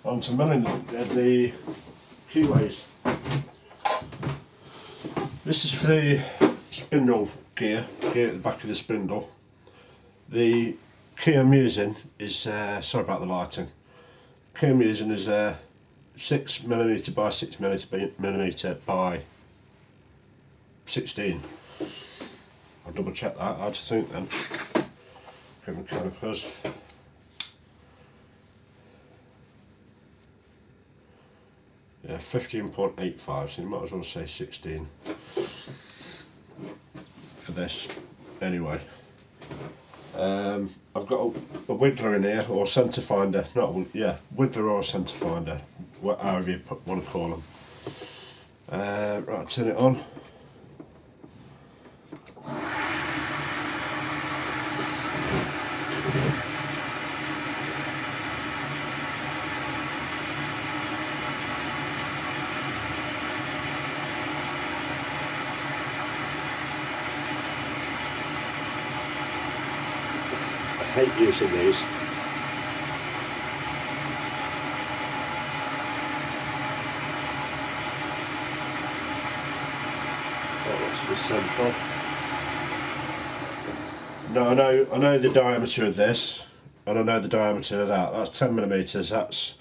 onto milling the keyways. This is for the spindle gear at the back of the spindle. The key I'm using is, sorry about the lighting, the key I'm using is 6mm by 6mm by 16. I'll double check that, I just think then. Okay, mechanicals. Yeah, 15.85, so you might as well say 16 for this anyway. I've got a wiggler in here, or centre finder, wiggler or centre finder, however you want to call them. Right, turn it on. I hate using these. That's the central. No, I know the diameter of this, and I know the diameter of that. That's 10mm. That's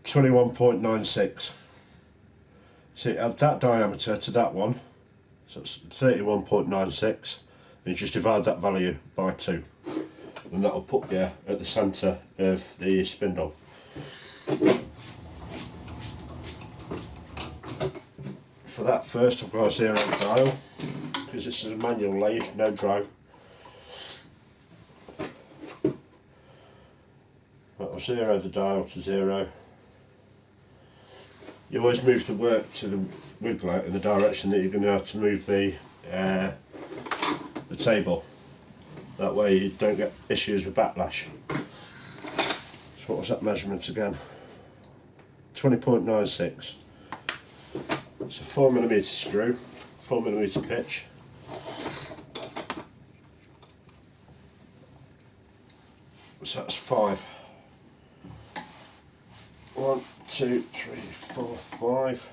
21.96. See, add that diameter to that one. So it's 31.96, and you just divide that value by 2, and that'll put you at the centre of the spindle. For that first I've got a 0 dial, because this is a manual lathe, no drive. I'll 0 the dial to 0. You always move the work to the wiggler in the direction that you're going to have to move the table. That way you don't get issues with backlash. So what was that measurement again? 20.96. It's a 4mm screw, 4mm pitch. So that's 5. 1, 2, 3, 4, 5.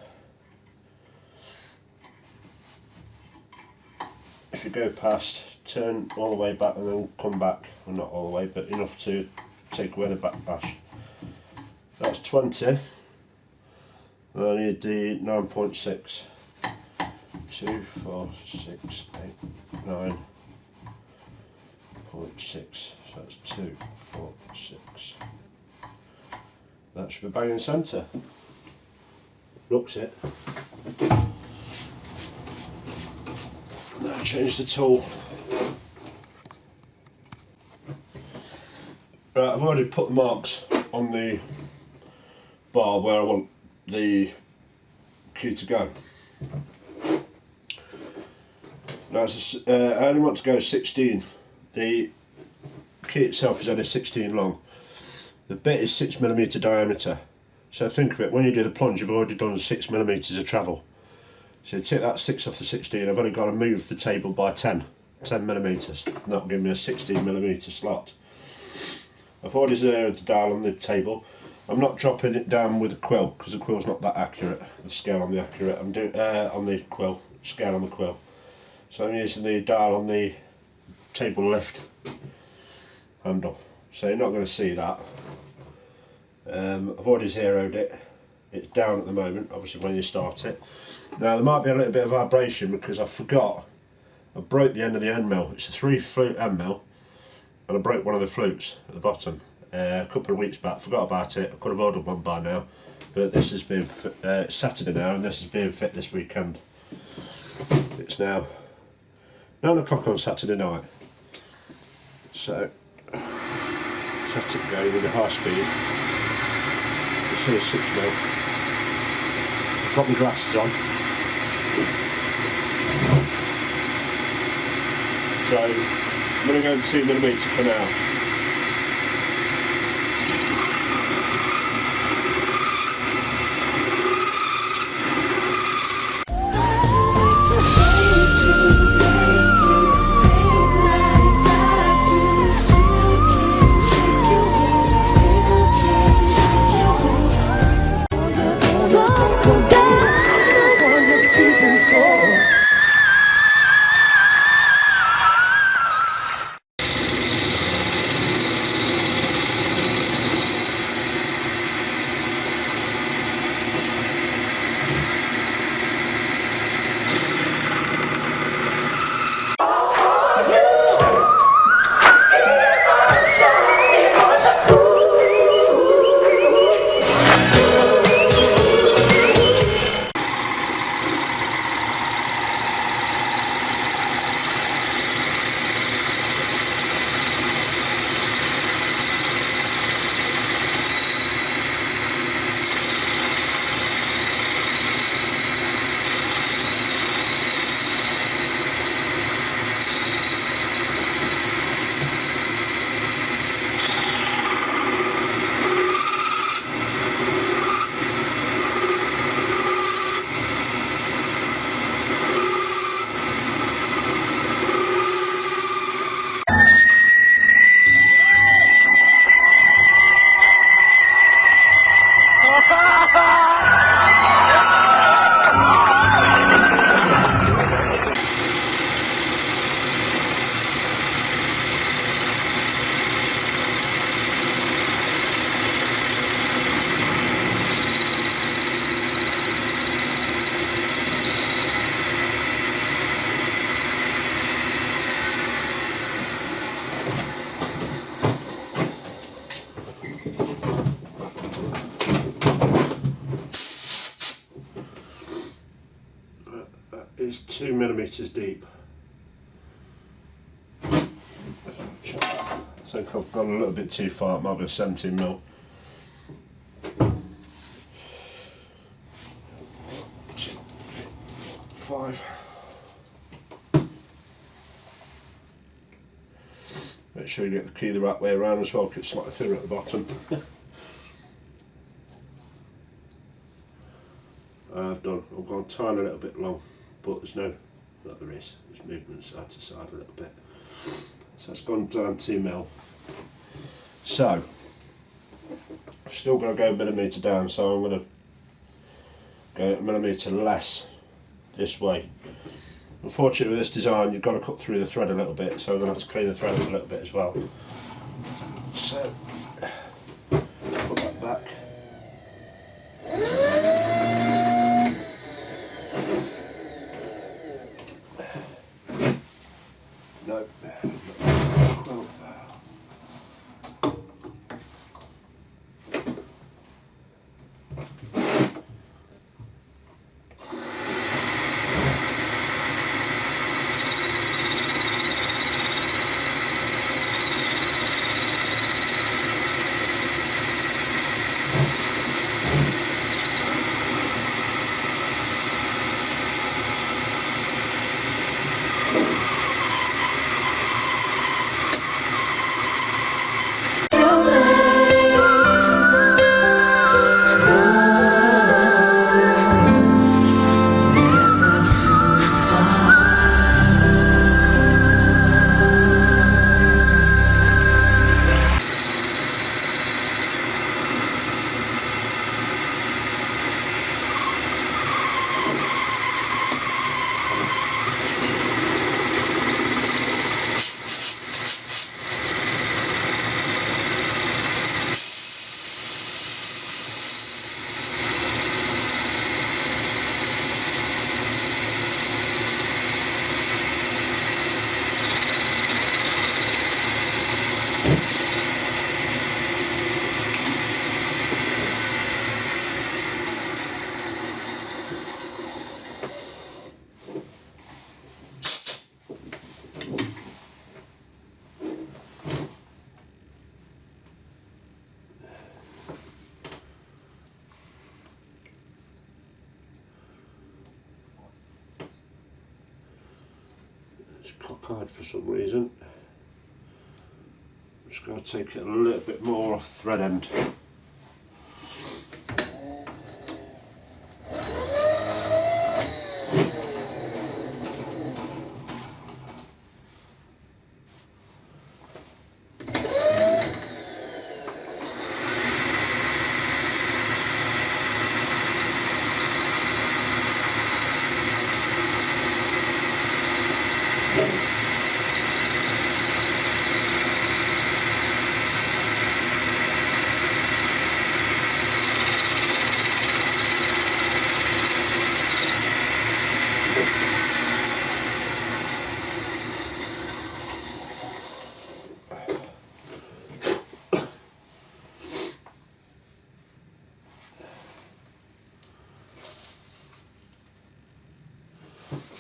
If you go past, turn all the way back and then come back. Well, not all the way, but enough to take away the backlash. That's 20. And I need the 9.6. 2, 4, 6, 8, 9.6. So that's 2, 4, 6. That should be bang in centre. Looks it. Now change the tool. Right, I've already put the marks on the bar where I want the key to go. Now I only want to go 16. The key itself is only 16 long. The bit is 6mm diameter. So think of it, when you do the plunge you've already done 6mm of travel. So you take that 6 off the 16, I've only got to move the table by 10mm, and that'll give me a 16mm slot. I've already zeroed the dial on the table. I'm not dropping it down with a quill, because the quill's not that accurate, the scale on the accurate. I'm doing on the quill, scale on the quill. So I'm using the dial on the table lift handle. So you're not going to see that. I've already zeroed it. It's down at the moment, obviously when you start it. Now there might be a little bit of vibration because I forgot. I broke the end of the end mill. It's a 3 flute end mill, and I broke one of the flutes at the bottom a couple of weeks back. Forgot about it. I could have ordered one by now, but this has been it's Saturday now, and this is being fit this weekend. It's now 9 o'clock on Saturday night, so set it going with a high speed. It's here 6mm. I've got my glasses on. So I'm going to go 2mm for now. millimetres deep. I think I've gone a little bit too far, it might be a 17mm. Make sure you get the key the right way around as well, because it's slightly thinner at the bottom. I've gone a tiny little bit long, but there's no, not there is, there's movement side to side a little bit. So it's gone down 2mm. So, I've still got to go a millimetre down, so I'm going to go a millimetre less this way. Unfortunately with this design you've got to cut through the thread a little bit, so I'm going to have to clean the thread up a little bit as well. So, put that back. No. Cockeyed for some reason. I'm just going to take it a little bit more off the thread end.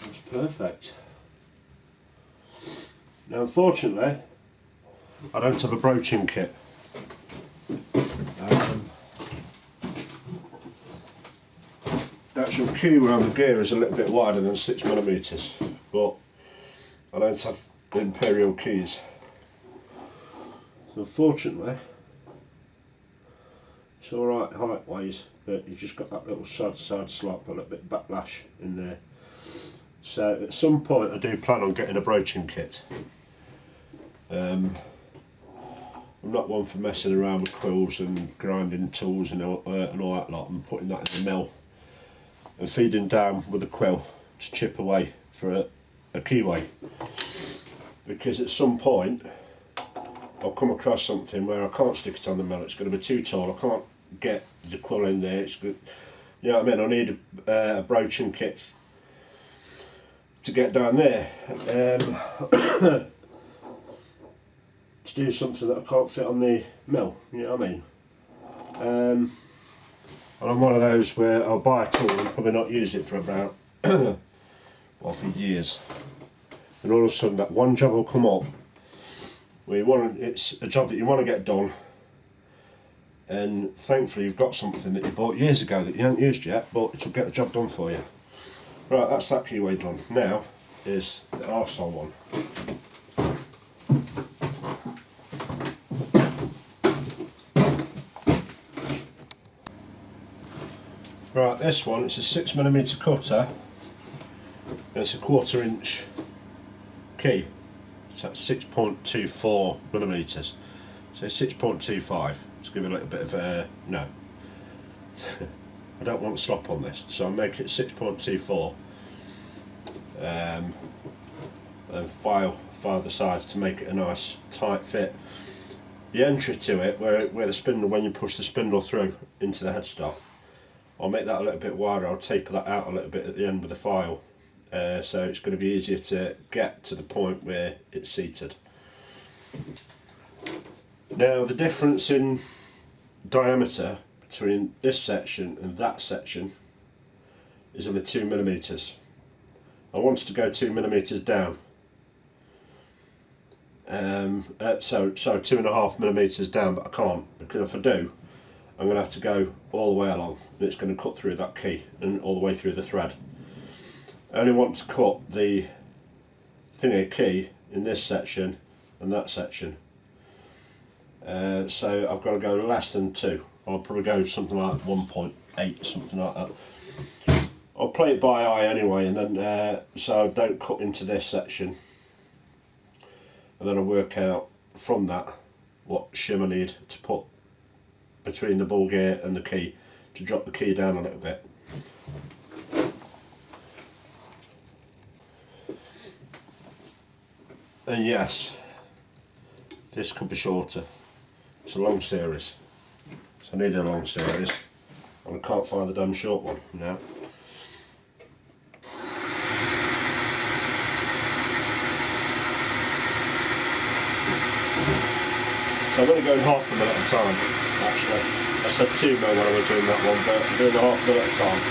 That's perfect. Now unfortunately I don't have a broaching kit. The actual keyway on the gear is a little bit wider than 6mm, but I don't have the imperial keys. So unfortunately it's alright height wise, but you've just got that little side to side slop, a little bit backlash in there. So at some point I do plan on getting a broaching kit. I'm not one for messing around with quills and grinding tools and all that lot and putting that in the mill and feeding down with a quill to chip away for a keyway, because at some point I'll come across something where I can't stick it on the mill, it's going to be too tall, I can't get the quill in there, it's good, you know what I mean, I need a broaching kit to get down there to do something that I can't fit on the mill, you know what I mean. And I'm one of those where I'll buy a tool and probably not use it for about or for years. And all of a sudden that one job will come up where it's a job that you want to get done, and thankfully you've got something that you bought years ago that you haven't used yet, but it'll get the job done for you. Right, that's that keyway done. Now is the arsehole one. Right, this one, it's a 6mm cutter, and it's a 1/4 inch key, so that's 6.24mm, so 6.25, to give it a little bit of no, I don't want to slop on this, so I'll make it 6.24, and file the sides to make it a nice tight fit. The entry to it, where the spindle, when you push the spindle through into the headstock, I'll make that a little bit wider. I'll taper that out a little bit at the end with the file, so it's going to be easier to get to the point where it's seated. Now the difference in diameter between this section and that section is only 2mm. I wanted to go 2mm down, so 2.5mm down, but I can't, because if I do, I'm going to have to go all the way along, and it's going to cut through that key and all the way through the thread. I only want to cut the thingy key in this section and that section, so I've got to go less than 2. I'll probably go something like 1.8, something like that. I'll play it by eye anyway, and then so I don't cut into this section, and then I'll work out from that what shim I need to put between the ball gear and the key to drop the key down a little bit. And yes, this could be shorter. It's a long series, so I need a long series, and I can't find the damn short one now. So I'm only going half a minute at a time, actually. I said 2 mil when I was doing that one, but I'm doing a half minute at a time.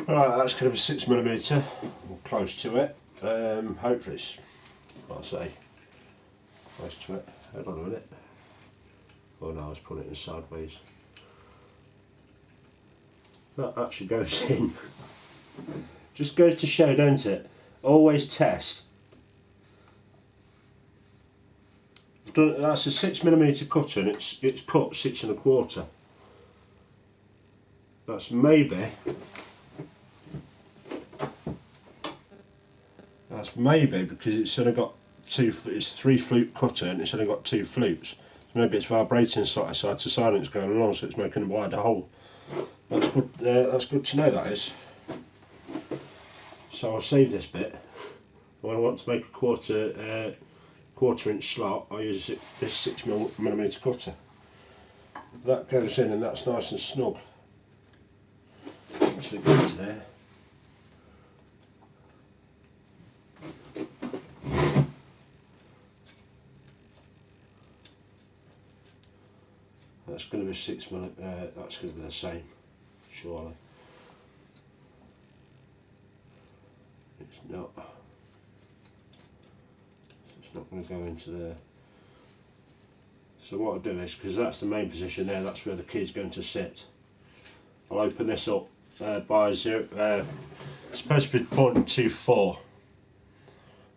Right, that's going to be 6mm, or close to it. Hopefully it's, like I say, close to it. Hold on a minute. Oh no, I was putting it in sideways. That actually goes in. Just goes to show, don't it? Always test. That's a 6mm cutter and it's cut 6 1/4. That's maybe because it's only got it's a 3 flute cutter and it's only got 2 flutes. Maybe it's vibrating side to side and it's going along, so it's making a wider hole. That's good. That's good to know, that is. So I'll save this bit. When I want to make a quarter-inch slot, I use this 6mm cutter. That goes in and that's nice and snug. Until it gets there. That's going to be 6mm. That's going to be the same, surely. It's not. It's not going to go into there. So what I'll do is, because that's the main position there, that's where the key's going to sit. I'll open this up by 0. It's supposed to be 0.24.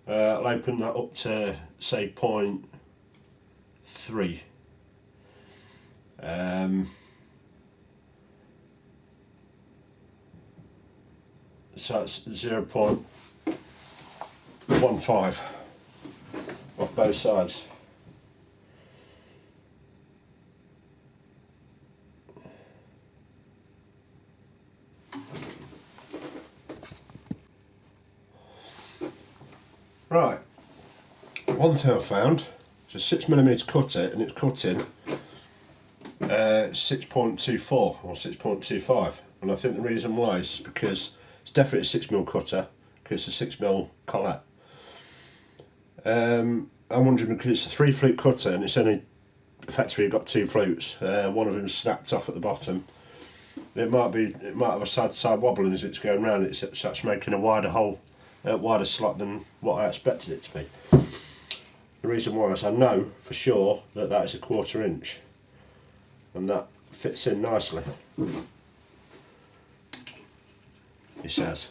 I'll open that up to say 0.3. So it's 0.15 off both sides. Right, one thing I found, it's a 6mm cutter and it's cutting 6.24 or 6.25, and I think the reason why is because it's definitely a 6mm cutter because it's a 6mm collet. I'm wondering because it's a 3 flute cutter and it's only effectively got 2 flutes. One of them snapped off at the bottom. It might have a side to side wobbling as it's going round. It's actually making a wider hole, wider slot than what I expected it to be. The reason why is I know for sure that that is a 1/4 inch, and that fits in nicely. It says.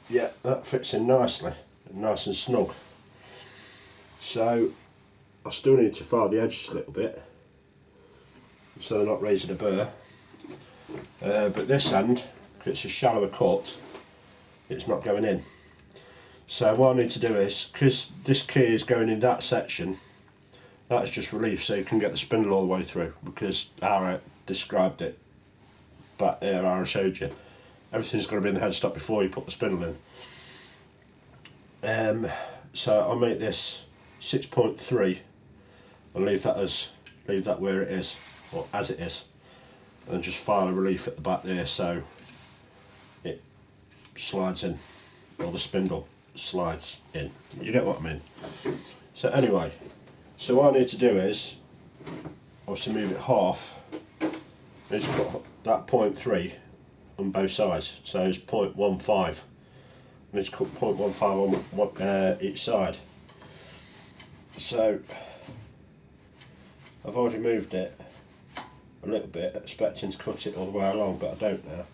Yeah, that fits in nicely, nice and snug. So I still need to file the edges a little bit so they're not raising a burr. But this end, because it's a shallower cut, it's not going in. So what I need to do is, because this key is going in that section, that is just relief so you can get the spindle all the way through, because Ara described it back there, Ara showed you. Everything's got to be in the headstock before you put the spindle in. So I'll make this 6.3 and leave that where it is, or as it is, and just file a relief at the back there so it slides in, or the spindle slides in. You get what I mean? So anyway, so what I need to do is obviously move it half. It's got that 0.3 on both sides, so it's 0.15. And it's cut 0.15 on each side. So I've already moved it a little bit, expecting to cut it all the way along, but I don't now.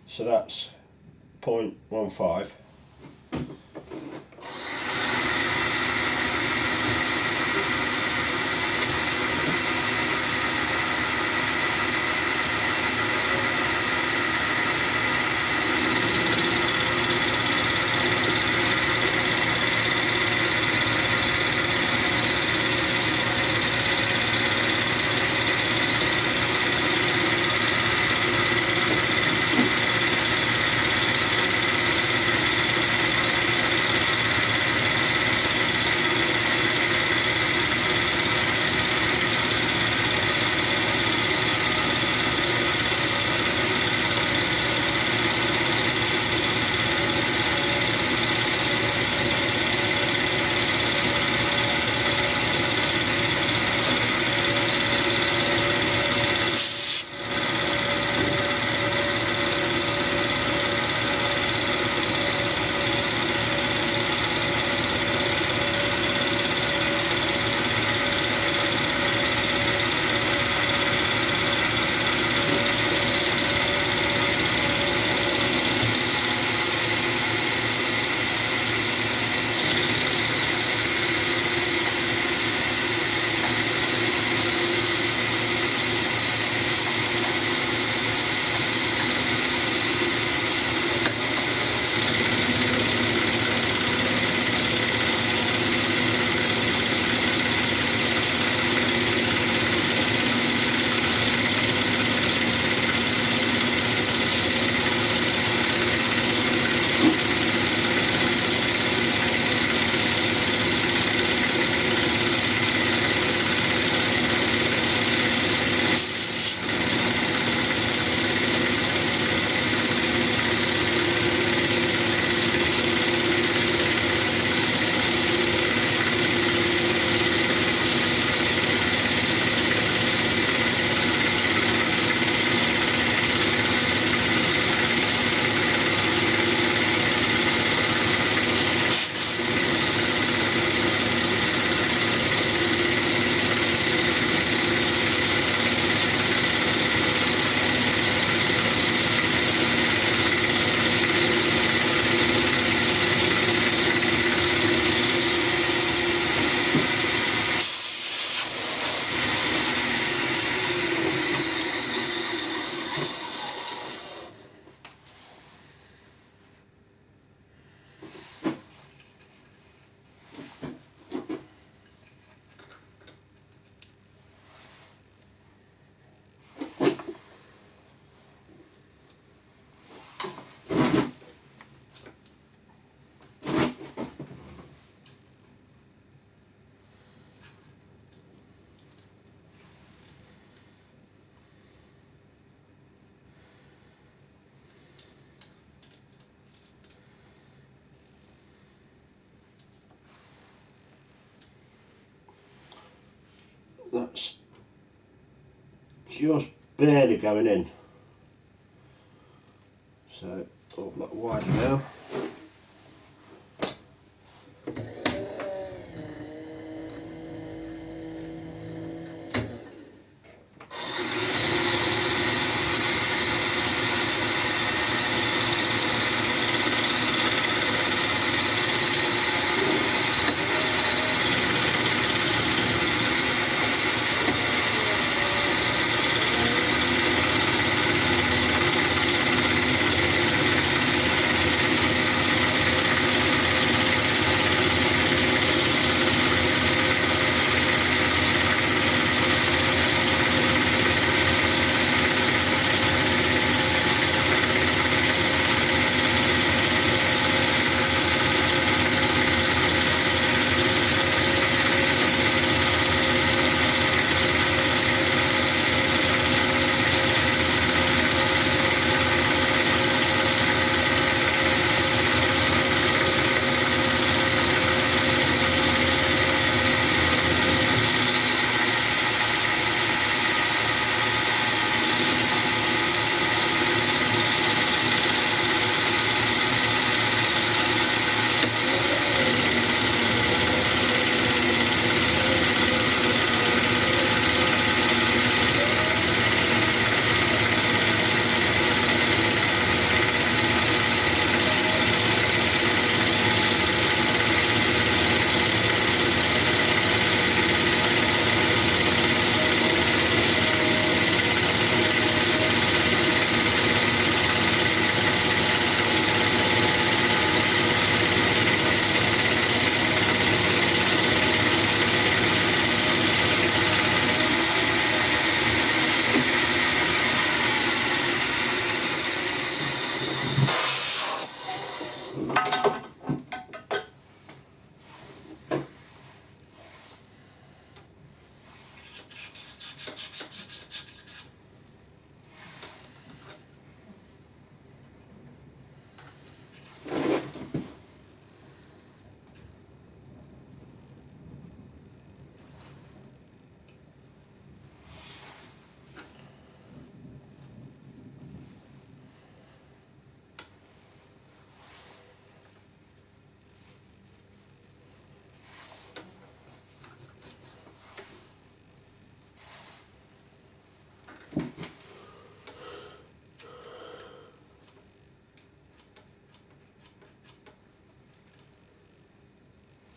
So that's 0.15. That's just barely going in. So a lot wider now.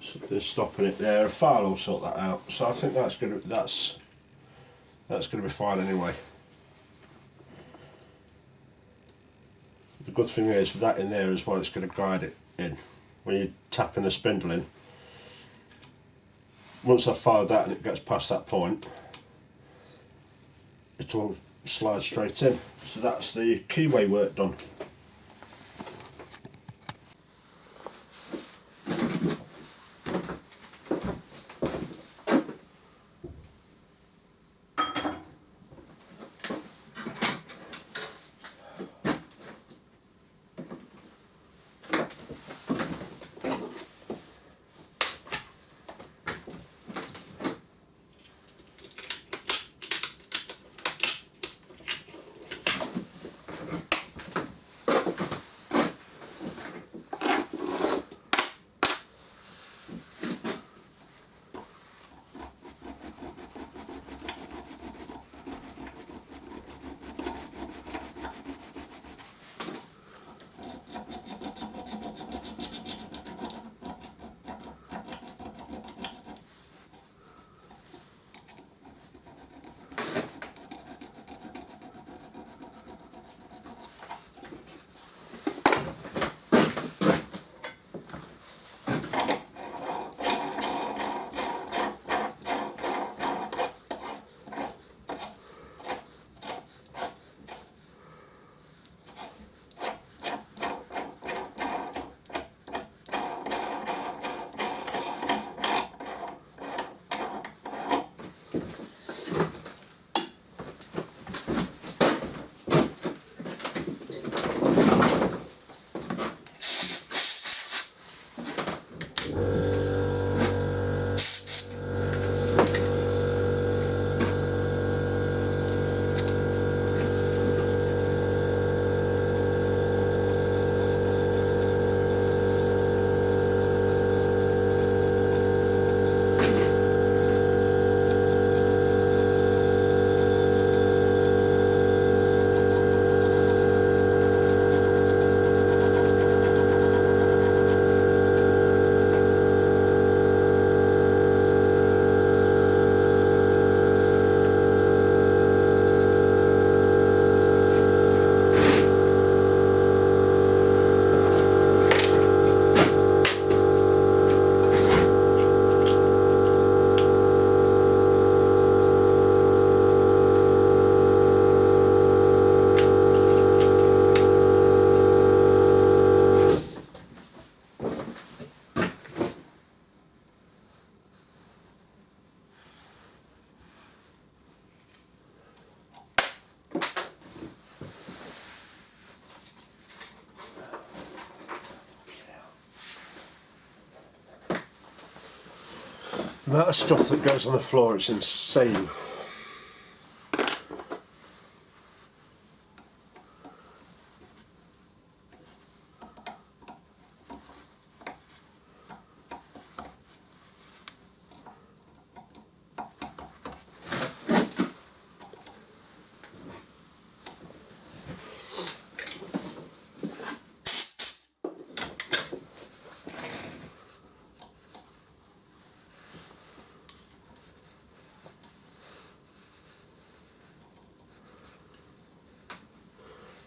Something's stopping it there. A file will sort that out. So I think that's gonna be fine anyway. The good thing is with that in there as well, it's going to guide it in when you're tapping the spindle in. Once I've filed that and it gets past that point, it will slide straight in. So that's the keyway work done. The amount of stuff that goes on the floor, it's insane.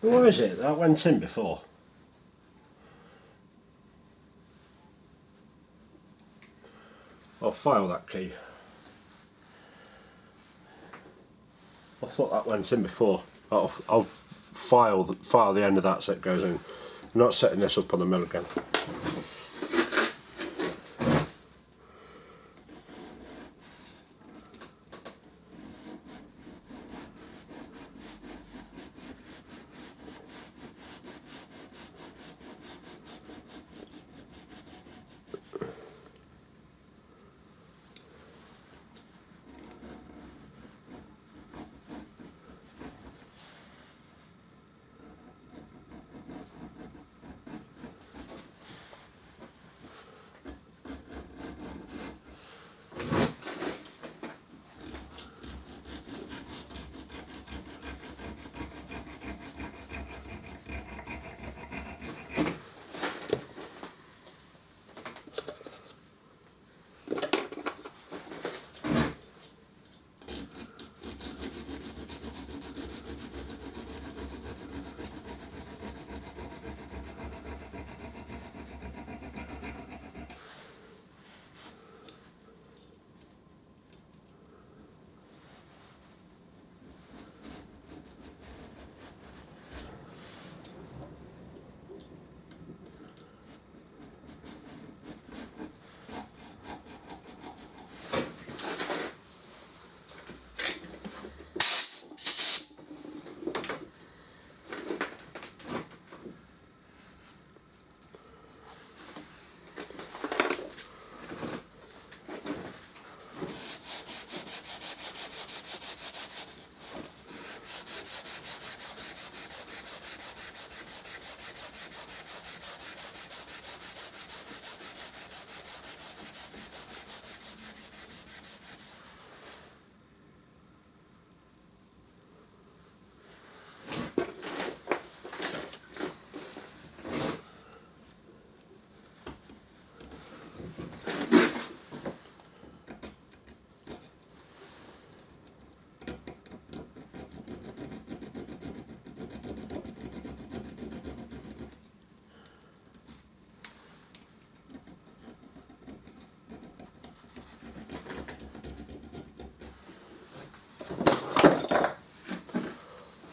Where is it? That went in before. I'll file that key. I thought that went in before. I'll file the end of that so it goes in. I'm not setting this up on the mill again.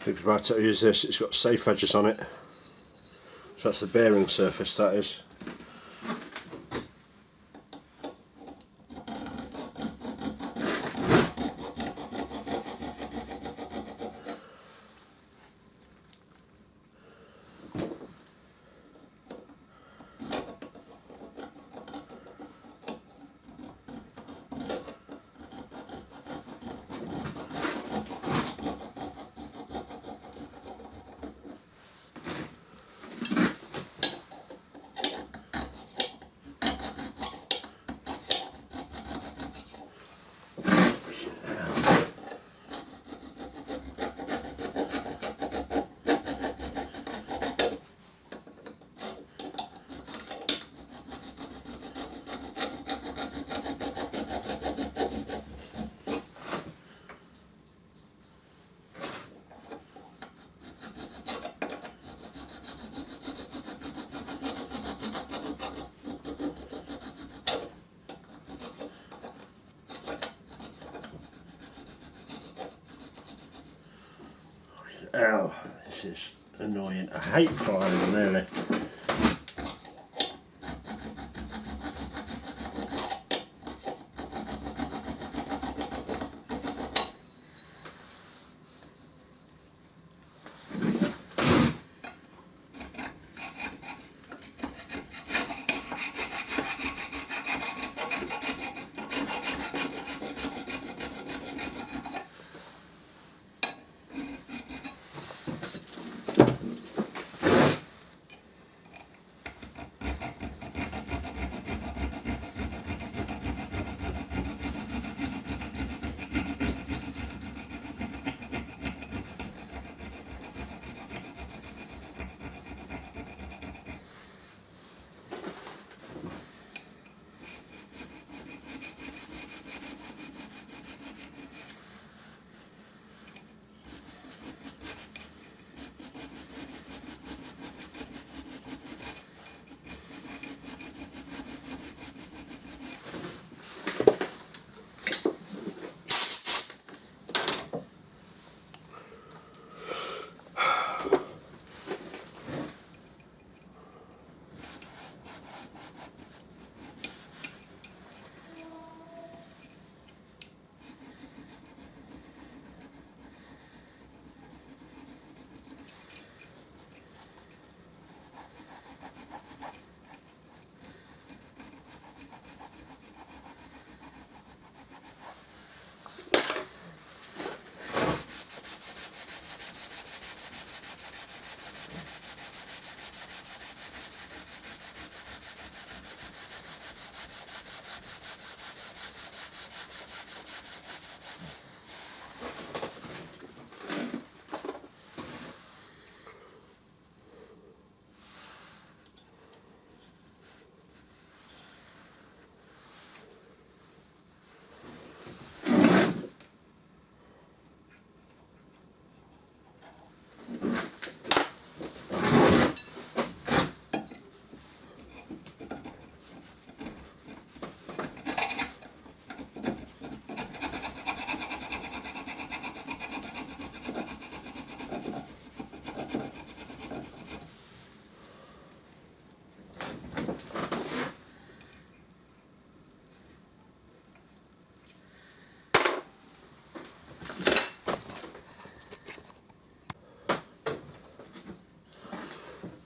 Think about to use this, it's got safe edges on it, so that's the bearing surface, that is. Ow, this is annoying. I hate filing them really.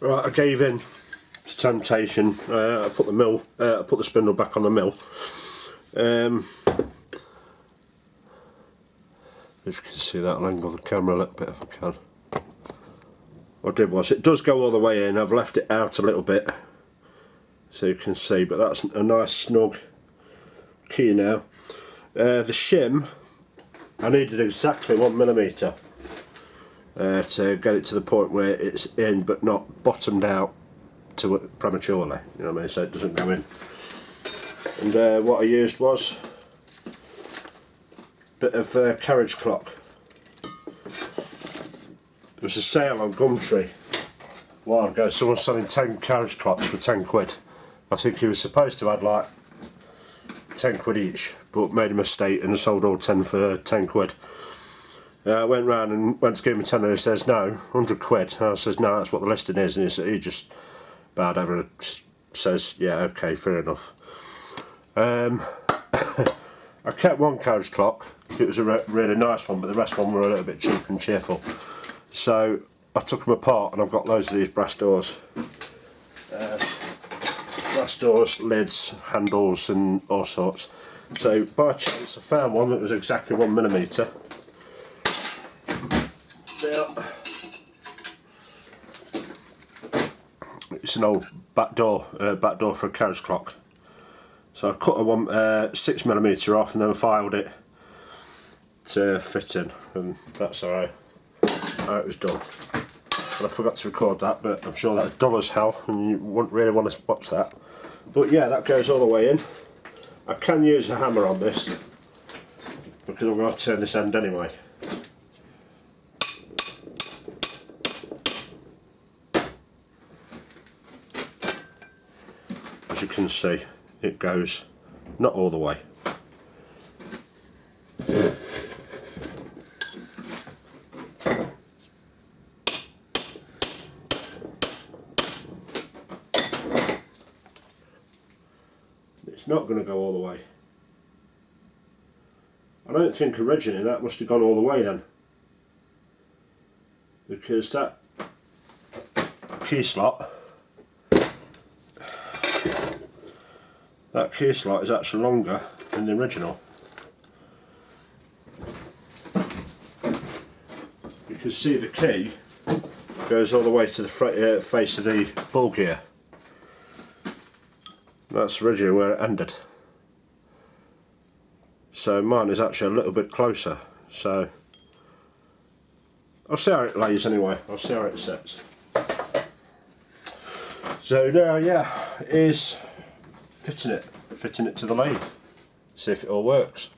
Right, I gave in to temptation. I put the spindle back on the mill. If you can see that, I'll angle the camera a little bit if I can. What I did was, it does go all the way in. I've left it out a little bit so you can see, but that's a nice snug key now. The shim, I needed exactly 1mm to get it to the point where it's in but not bottomed out to it prematurely, you know what I mean, so it doesn't go in. And what I used was a bit of carriage clock. There was a sale on Gumtree a while ago, someone selling 10 carriage clocks for 10 quid. I think he was supposed to add like 10 quid each, but made a mistake and sold all 10 for 10 quid. I went round and went to give him a tenner. He says no, 100 quid. And I says no, that's what the listing is. And he just bowed over and says yeah, okay, fair enough. I kept one carriage clock. It was a really nice one, but the rest one were a little bit cheap and cheerful. So I took them apart and I've got loads of these brass doors. Brass doors, lids, handles and all sorts. So by chance I found one that was exactly 1mm. It's an old back door for a carriage clock. So I cut a 6mm off and then filed it to fit in, and that's how it was done. And I forgot to record that, but I'm sure that's dull as hell and you wouldn't really want to watch that. But yeah, that goes all the way in. I can use a hammer on this because I'm going to turn this end anyway. As you can see, it goes not all the way. It's not going to go all the way. I don't think originally that must have gone all the way then, because that key slot is actually longer than the original. You can see the key goes all the way to the face of the ball gear. That's originally where it ended. So mine is actually a little bit closer. So I'll see how it lays anyway. I'll see how it sets. So now, yeah, is fitting it to the lathe. See if it all works.